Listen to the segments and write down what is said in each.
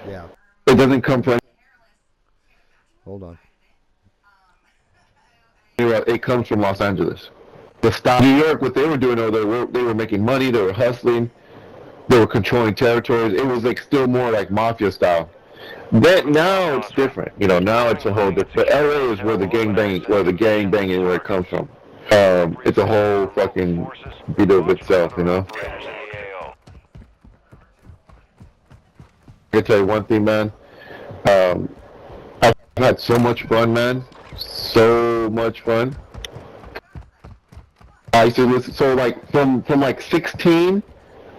Yeah. It doesn't come from Hold on. anywhere. It comes from Los Angeles. The style, New York, what they were doing over there, they were making money, they were hustling, they were controlling territories. It was like still more like mafia style. That now it's different, you know. Now it's a whole different. But LA is where the gang banging, where it comes from. It's a whole fucking beat of itself, you know. I can tell you one thing, man. Um, I've had so much fun, man. So much fun. I used to listen. So like from like 16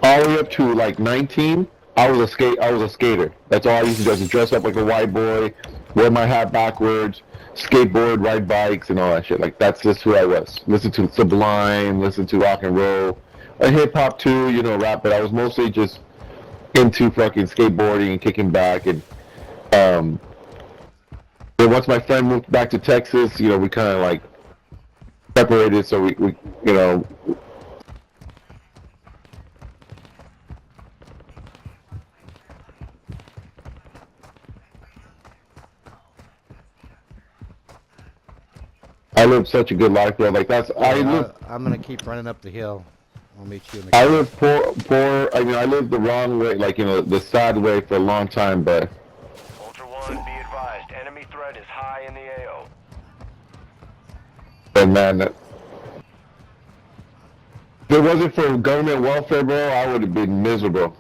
all the way up to like 19, I was a skater. That's all I used to do. Just dress up like a white boy, wear my hat backwards, skateboard, ride bikes, and all that shit. Like that's just who I was. Listen to Sublime, listen to rock and roll, hip hop too, you know, rap. But I was mostly just into fucking skateboarding and kicking back. And um, then once my friend moved back to Texas, you know, we kind of like separated. So we you know. I lived such a good life, bro. Like that's I'm gonna keep running up the hill. I'll meet you in the. I lived poor. I mean, I lived the wrong way, like you know, the sad way for a long time. But Ultra One, be advised, enemy threat is high in the AO. but man, if it wasn't for government welfare, bro, I would have been miserable.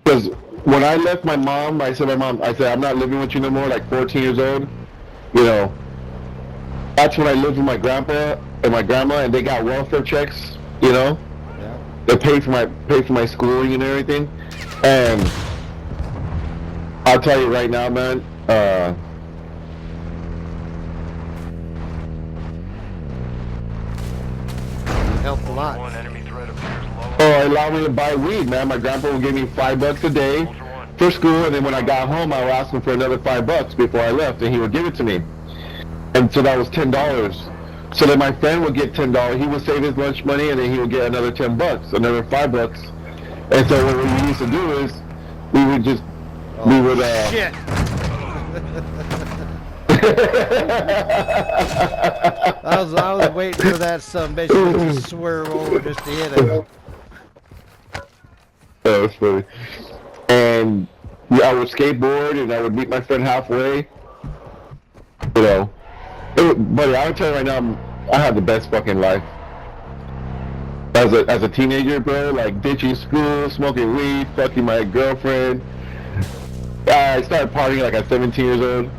Because when I left my mom, I said, I'm not living with you no more. Like 14 years old, you know. That's when I lived with my grandpa and my grandma, and they got welfare checks, you know. Yeah. They paid for my schooling and everything. And I'll tell you right now, man. It helped a lot. One enemy threat appears low. Oh, it allowed me to buy weed, man. My grandpa would give me $5 a day for school, and then when I got home, I would ask him for another $5 before I left, and he would give it to me. And so that was $10. So then my friend would get $10. He would save his lunch money, and then he would get another $10, another $5. And so what we used to do is we would just Shit. I was waiting for that son bitch to swerve over just to hit him. That was funny. And yeah, I would skateboard, and I would meet my friend halfway. You know, buddy, I would tell you right now, I had the best fucking life. As a teenager, bro, like ditching school, smoking weed, fucking my girlfriend. I started partying like at 17 years old.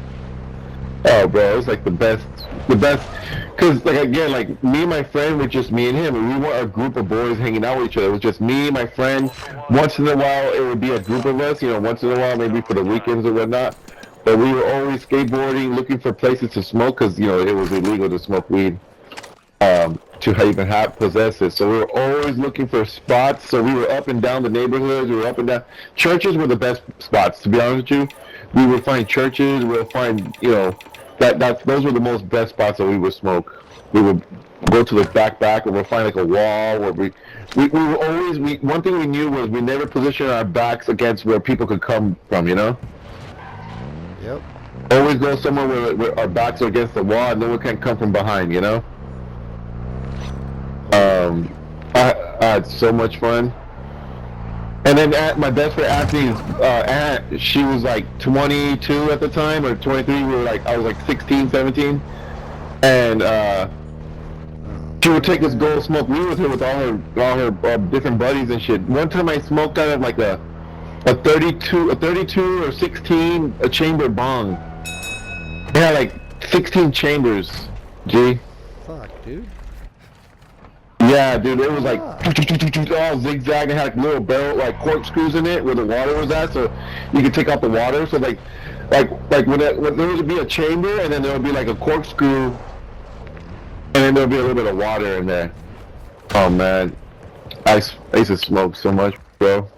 Oh, bro, it was like the best. Cause like again, like me and my friend were just me and him, and we weren't a group of boys hanging out with each other. It was just me, my friend. Once in a while, it would be a group of us. You know, once in a while, maybe for the weekends or whatnot. But we were always skateboarding, looking for places to smoke, cause you know it was illegal to smoke weed, to even possess it. So we were always looking for spots. So we were up and down the neighborhoods. We were up and down. Churches were the best spots, to be honest with you. We would find churches. We would find, you know, those were the most best spots that we would smoke. We would go to the back, and we'd find like a wall where we were always. One thing we knew was we never positioned our backs against where people could come from. You know. Yep. Always go somewhere where our backs are against the wall and no one can come from behind, you know? I had so much fun. And then my best friend Anthony's aunt, she was like 22 at the time, or 23. I was like 16, 17. And she would take us go smoke weed with her with all her different buddies and shit. One time I smoked out of like a 32 or 16 a chamber bong. It had like 16 chambers. G. Fuck, dude. Yeah, dude, it was like all zigzag and had like little barrel, like corkscrews in it where the water was at, so you could take out the water. So like when there would be a chamber, and then there would be like a corkscrew, and then there would be a little bit of water in there. Oh man, I used to smoke so much, bro.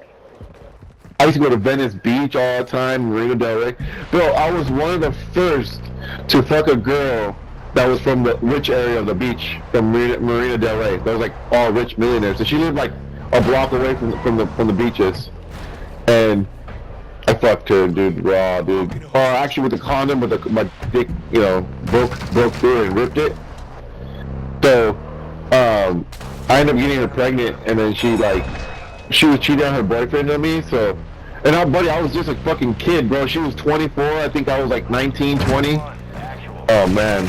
I used to go to Venice Beach all the time, Marina Del Rey. Bro, I was one of the first to fuck a girl that was from the rich area of the beach, from Marina Del Rey. That was like all rich millionaires. So she lived like a block away from the beaches. and I fucked her, dude, raw, dude. Oh, actually with the condom, but my dick, you know, broke through and ripped it. So, I ended up getting her pregnant, and then she was cheating on her boyfriend on me. So, and I was just a fucking kid, bro. She was 24, I think I was like 19, 20. Oh man.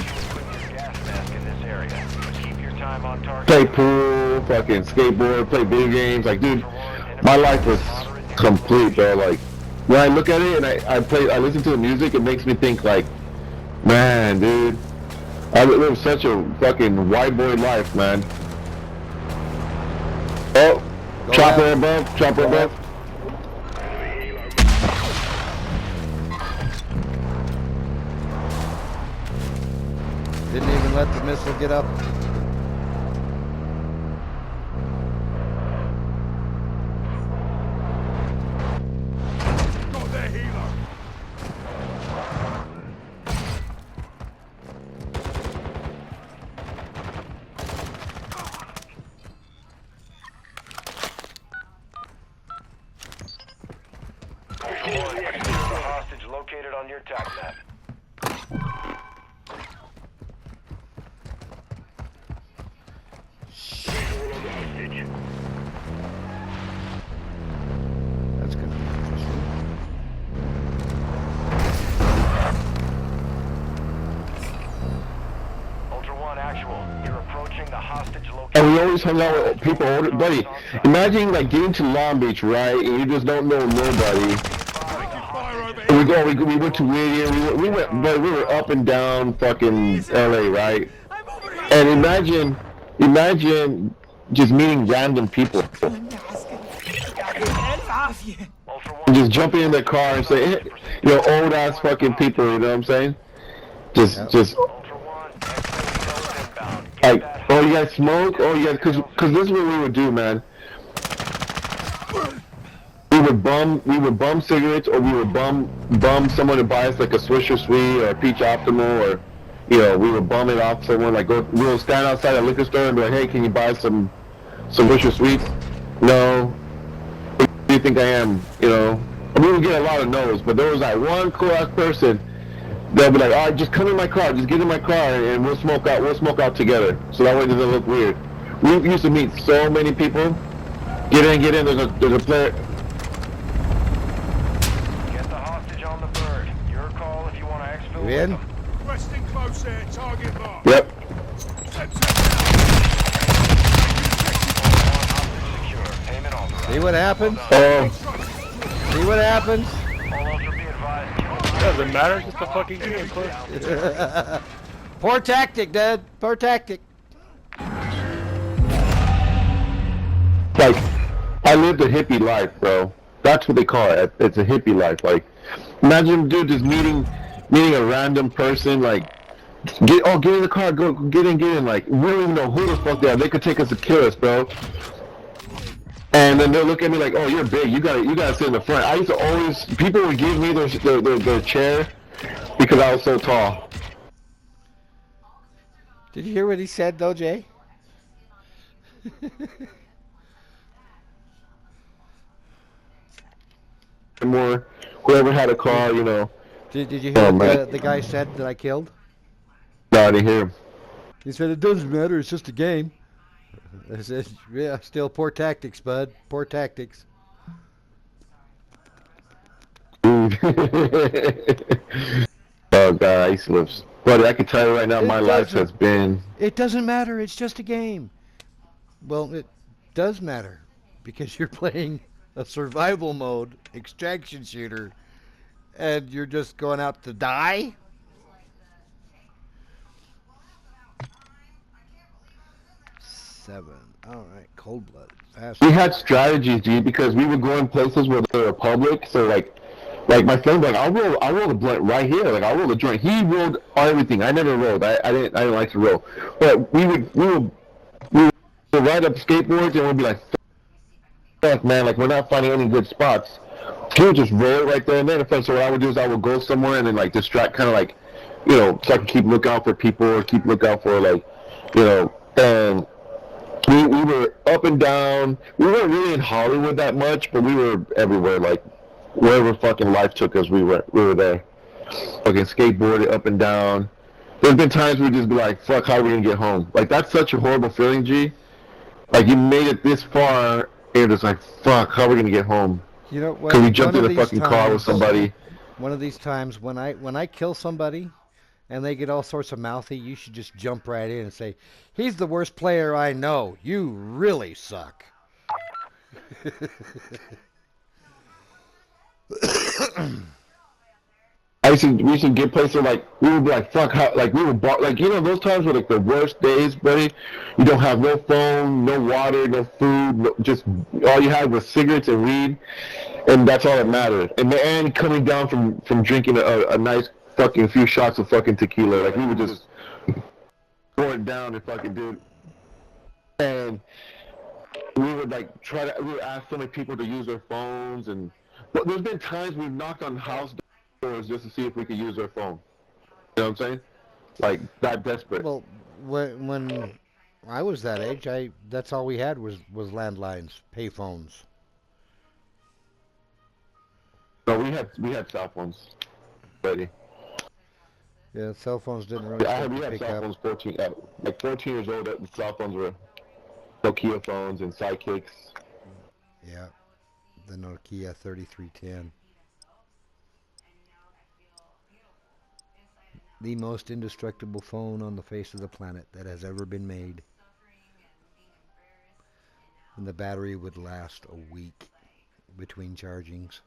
Play pool, fucking skateboard, play video games. Like, dude, my life was complete, bro. Like, when I look at it and I listen to the music, it makes me think like, man, dude, I lived such a fucking white boy life, man. Oh, chopper above, chopper above. Didn't even let the missile get up. Got their healer. Hostage located on your tac map. That's gonna be interesting. Ultra One actual. You're approaching the hostage location. And we always hung out with people older, buddy. Imagine like getting to Long Beach, right, and you just don't know nobody. Fire over And here. we went to Whittier, we were up and down fucking LA, right? And imagine just meeting random people. And just jumping in their car and say, hey, you know, old ass fucking people, you know what I'm saying? Just Ultra One, exfil inbound. Get like, that oh, you guys smoke? Oh, yeah, cause this is what we would do, man. We would bum cigarettes, or we would bum someone to buy us like a Swisher Sweet or a Peach Optimal, or, you know, we would bum it off someone, like we would stand outside a liquor store and be like, hey, can you buy some Swisher Sweets? No. Who do you think I am? You know, we would get a lot of no's, but there was like one cool ass person. They'll be like, all right, just come in my car, just get in my car, and we'll smoke out together. So that way it doesn't look weird. We used to meet so many people. Get in, there's a player. Get the hostage on the bird. Your call if you want to exfil. You in? Resting close here. Target mark. Yep. Payment authorized. See what happens? Oh, See what happens? All Ultra be advised. Doesn't matter, it's just a fucking game, close. Poor tactic, Dad. Poor tactic. like, I lived a hippie life, bro. That's what they call it. It's a hippie life. Like, imagine, dude, just meeting a random person, like, get in the car, get in. Like, we don't even know who the fuck they are. They could take us to kill us, bro. And then they'll look at me like, oh, you're big. You gotta sit in the front. I used to always, people would give me their chair because I was so tall. Did you hear what he said, though, Jay? More, whoever had a car, you know. Did you hear Oh, what man. the guy said that I killed? No, I didn't hear him. He said, it doesn't matter, it's just a game. I said, yeah, still poor tactics, bud. Poor tactics. Oh God, I used to live. Buddy, I can tell you right now, my life has been. It doesn't matter, it's just a game. Well, it does matter, because you're playing a survival mode extraction shooter, and you're just going out to die? Seven. All right, cold blood. We had strategies, dude, because we would go in places where they were public. So like my friend, like, I'll roll the blunt right here. Like, I'll roll the joint. He rolled everything. I never rolled. I didn't like to roll. But we would ride up skateboards and we'd be like, fuck, man, like, we're not finding any good spots. He would just roll it right there and then. So what I would do is I would go somewhere and then, like, distract, kind of like, you know, so I can keep looking out for people or keep looking out for, like, you know, and We were up and down. We weren't really in Hollywood that much, but we were everywhere. Like wherever fucking life took us, we were there. Fucking skateboarded up and down. There's been times we just be like, fuck, how are we gonna get home? Like that's such a horrible feeling, G. Like you made it this far, and it's like, fuck, how are we gonna get home? You know what? Because we jumped in a fucking car with somebody. One of these times when I kill somebody and they get all sorts of mouthy, you should just jump right in and say, "He's the worst player I know. You really suck." We used to get places like we would be like fuck how like we would like you know those times were like the worst days, buddy. You don't have no phone, no water, no food, just all you had was cigarettes and weed, and that's all that mattered. And coming down from drinking a nice fucking few shots of fucking tequila, like we would just going down and fucking dude, and we would like we would ask so many people to use their phones, and but there's been times we've knocked on house doors just to see if we could use their phone. You know what I'm saying? Like that desperate. Well, when I was that age, that's all we had was landlines, payphones. No, we had cell phones, buddy. Yeah, cell phones didn't really We had pick cell up. phones 14 years old. The cell phones were Nokia phones and sidekicks. Yeah, the Nokia 3310. The most indestructible phone on the face of the planet that has ever been made. And the battery would last a week between chargings.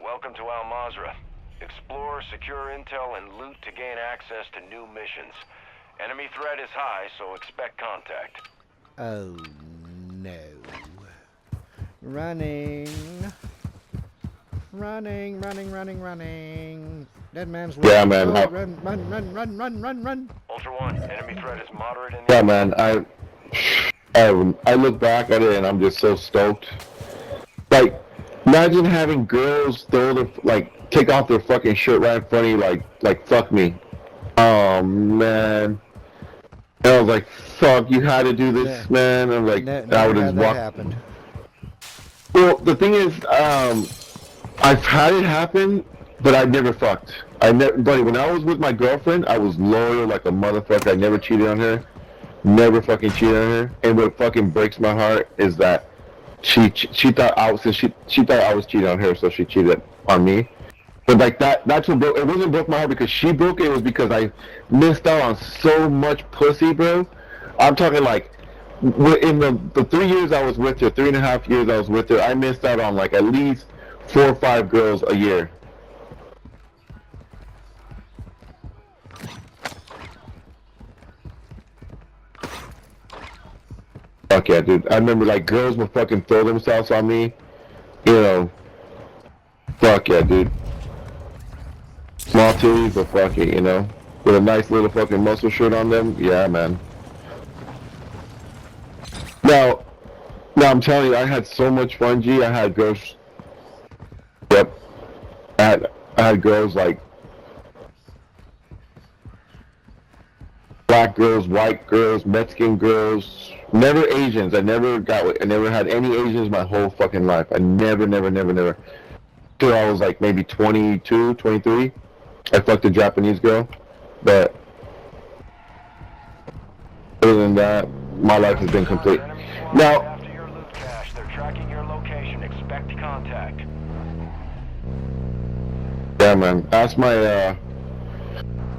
Welcome to Al Mazrah. Explore, secure intel, and loot to gain access to new missions. Enemy threat is high, so expect contact. Oh no. Running. Dead man's left. Yeah, man. Oh, run. Ultra One, enemy threat is moderate in Yeah, man. I look back at it and I'm just so stoked. Like, imagine having girls take off their fucking shirt right in front of you, like fuck me. Oh man. And I was like, fuck, you had to do this, Yeah. man. I'm like, I would have that walked. happened. Well, the thing is, I've had it happen, but I never fucked. Buddy, when I was with my girlfriend, I was loyal like a motherfucker. I never cheated on her. Never fucking cheated on her. And what fucking breaks my heart is that she thought I was cheating on her, so she cheated on me. But like that's what broke. It wasn't broke my heart because she broke it. It was because I missed out on so much pussy, bro. I'm talking like in the 3 years I was with her, 3.5 years I was with her, I missed out on like at least 4 or 5 girls a year. Fuck yeah, dude. I remember like girls would fucking throw themselves on me. You know. Fuck yeah, dude. Small titties, but fuck it, you know. With a nice little fucking muscle shirt on them. Yeah, man. Now I'm telling you, I had so much fun, G. I had girls. Yep. I had girls like black girls, white girls, Mexican girls. Never Asians. I never had any Asians my whole fucking life. I never. Till I was like maybe 22, 23. I fucked a Japanese girl. But other than that, my life has been complete. Now, After your loot cache, they're tracking your location. Expect contact. yeah, man. That's my,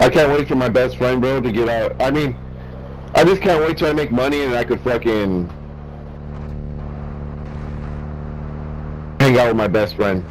I can't wait for my best friend, bro, to get out. I mean, I just can't wait till I make money and I could fucking hang out with my best friend.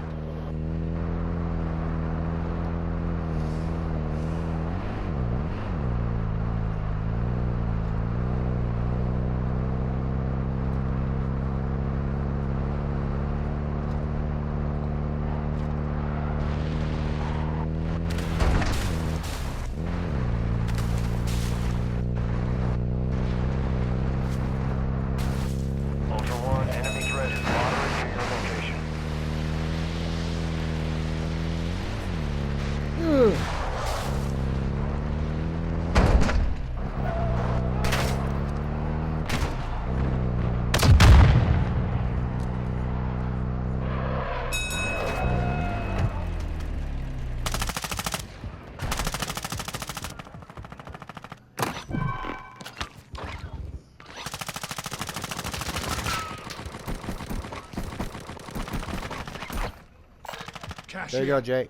There you go, Jay.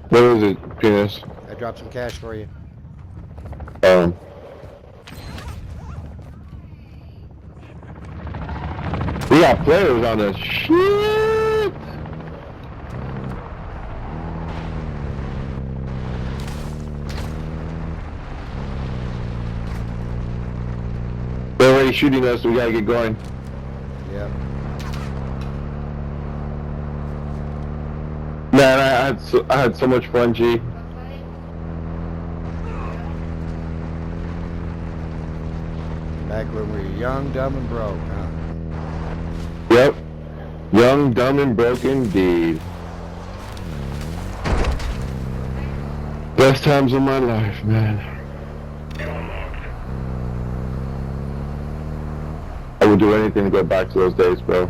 What is it, penis? I dropped some cash for you. We got players on this shit. They're already shooting us, so we gotta get going. Yep. Man, I had so much fun, G. Back when we were young, dumb, and broke, huh? Yep. Young, dumb, and broke indeed. Best times of my life, man. I would do anything to go back to those days, bro.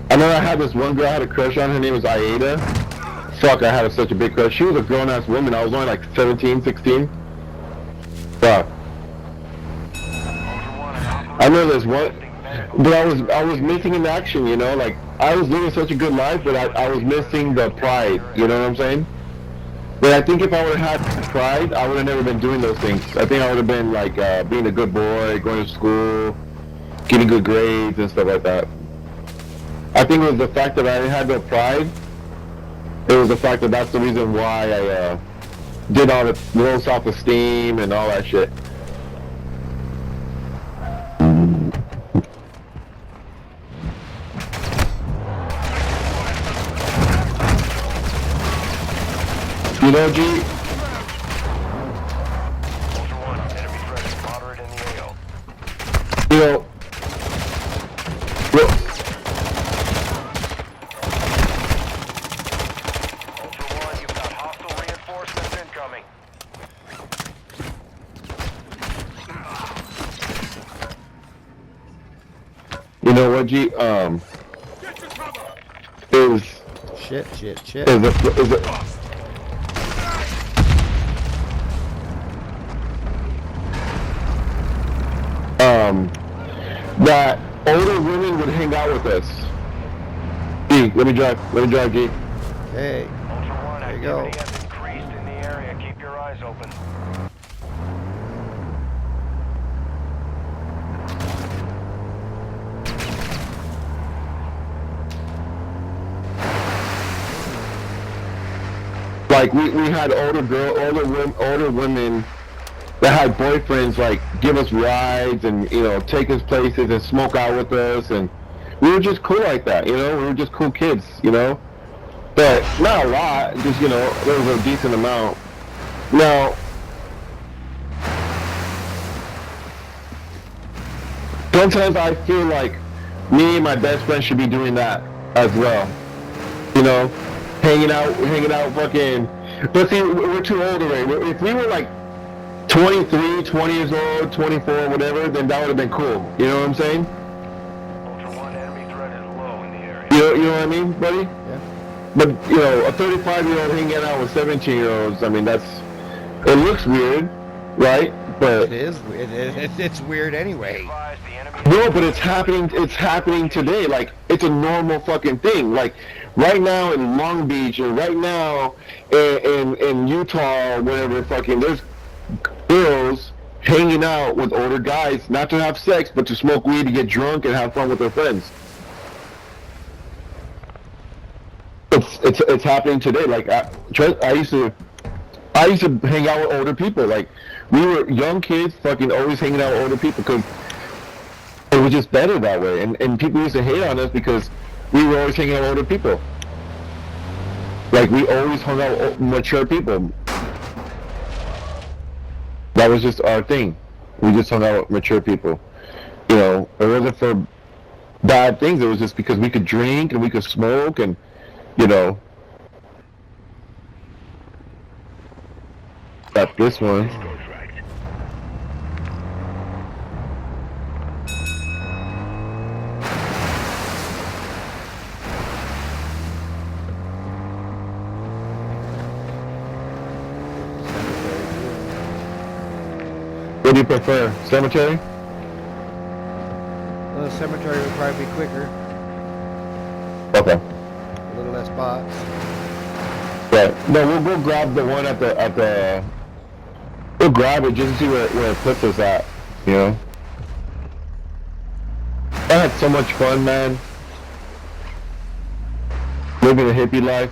I know I had this one girl I had a crush on. Her name was Aida. Fuck, I had such a big crush. She was a grown-ass woman. I was only like 17, 16. Fuck. I know there's one, but I was missing in action, you know, like I was living such a good life, but I was missing the pride, you know what I'm saying? But I think if I would have had pride, I would have never been doing those things. I think I would have been like being a good boy, going to school, getting good grades and stuff like that. I think it was the fact that I had no pride. It was the fact that that's the reason why I did all the low self-esteem and all that shit. You know, G? Ultra One, enemy threat is moderate in the AO. You know, well, Ultra One, you've got hostile reinforcements incoming. you know what, G? Get to cover! Is Shit. is a that older women would hang out with us. G, let me drive, G. Hey, Ultra One, there you go. activity has increased in the area. Keep your eyes open. Like we had older women that had boyfriends like give us rides and take us places and smoke out with us, and we were just cool like that, we were just cool kids, but not a lot, just there was a decent amount. Now sometimes I feel like me and my best friend should be doing that as well, hanging out fucking, but see, we're too old already. If we were like 23, 20 years old, 24, whatever, then that would have been cool. You know what I'm saying? Ultra One, enemy threat is low in the area. You know what I mean, buddy? Yeah. But, a 35-year-old hanging out with 17-year-olds, I mean, it looks weird, right? But It is. It's weird anyway. Advise the enemy. no, but it's happening today. Like, it's a normal fucking thing. Like, right now in Long Beach, or right now in Utah, or whatever, fucking, there's girls hanging out with older guys, not to have sex, but to smoke weed, to get drunk, and have fun with their friends. It's happening today. Like I used to hang out with older people. Like, we were young kids, fucking always hanging out with older people because it was just better that way. And people used to hate on us because we were always hanging out with older people. Like, we always hung out with mature people. That was just our thing. We just hung out with mature people. It wasn't for bad things. It was just because we could drink and we could smoke and, Got this one. What do you prefer, cemetery? the cemetery would probably be quicker. Okay. A little less spots. Right. No, we'll go grab the one at the. We'll grab it just to see where it puts us at. You know. I had so much fun, man. Living a hippie life.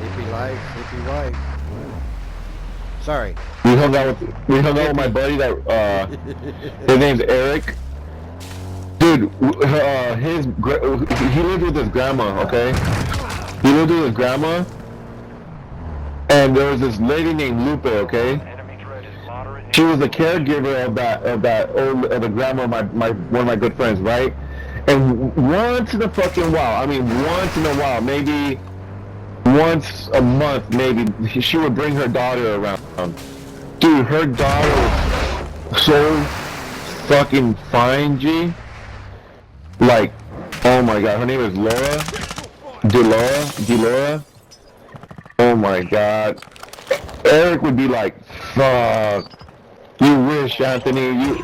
Hippie life. Sorry. We hung out with my buddy that his name's Eric. Dude, he lived with his grandma, okay? He lived with his grandma, and there was this lady named Lupe, okay? She was the caregiver of the grandma of one of my good friends, right? And once in a fucking while, maybe once a month, maybe she would bring her daughter around. Dude, her daughter was so fucking fine, G. Like, oh my god, her name is Laura. Delora. Oh my god. Eric would be like, fuck. You wish, Anthony.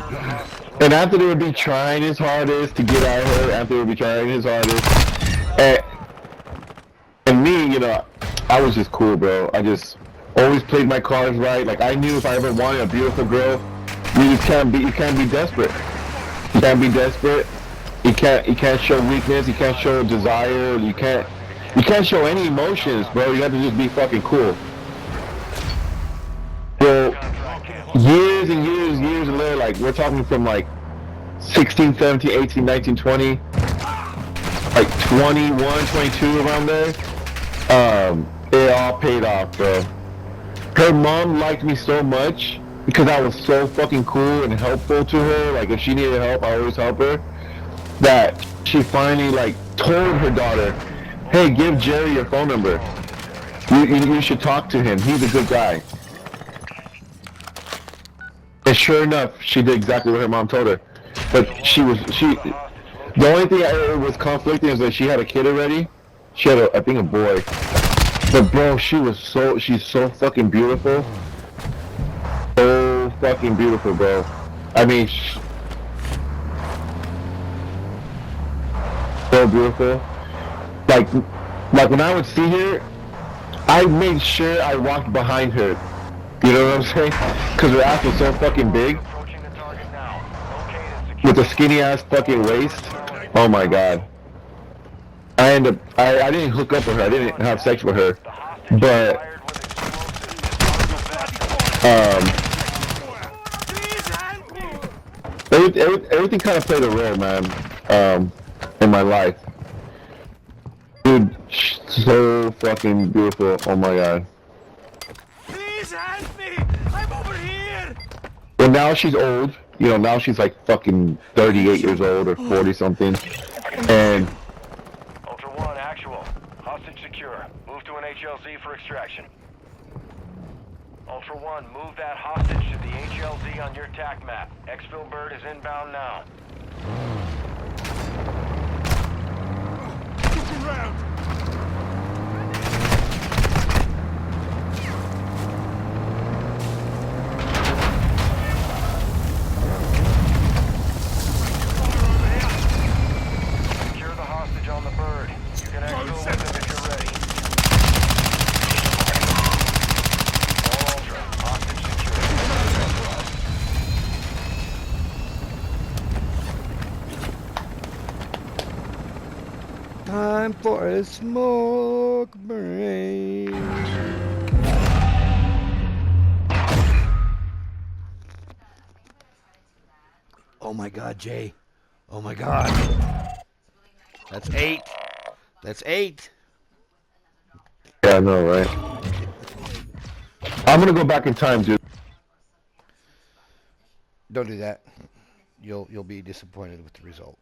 And Anthony would be trying his hardest to get at her. Anthony would be trying his hardest. And me, you know, I was just cool, bro. I just always played my cards right. Like, I knew if I ever wanted a beautiful girl, you can't be desperate. You can't be desperate. You can't show weakness. You can't show desire. You can't show any emotions, bro. You have to just be fucking cool. So, years and years later, like, we're talking from like 16, 17, 18, 19, 20, like 21, 22 around there. It all paid off, bro. Her mom liked me so much because I was so fucking cool and helpful to her. Like, if she needed help, I always help her. That she finally, like, told her daughter, hey, give Jerry your phone number. You should talk to him. He's a good guy. And sure enough, she did exactly what her mom told her. But the only thing that was conflicting is that she had a kid already. She had, I think, a boy. But bro, she's so fucking beautiful. So fucking beautiful, bro. I mean, so beautiful. Like when I would see her, I made sure I walked behind her. You know what I'm saying? Because her ass was so fucking big. With a skinny ass fucking waist. Oh my god. I didn't hook up with her. I didn't have sex with her. But everything kind of played a role, man. In my life. Dude, so fucking beautiful. Oh my god. Please help me! I'm over here! Well, now she's old. You know, now she's like fucking 38 years old or 40 something. And Ultra One, actual. Hostage secure. Move to an HLZ for extraction. Ultra One, move that hostage to the HLZ on your TAC map. Exfil Bird is inbound now. Looking round! Secure the hostage on the bird. You can exfil with him if you're ready. All Ultra, hostage secure. Time for a smoke break. Oh my god, Jay. Oh my god. That's 8. That's 8. yeah, I know, right? I'm gonna go back in time, dude. Don't do that. You'll be disappointed with the result.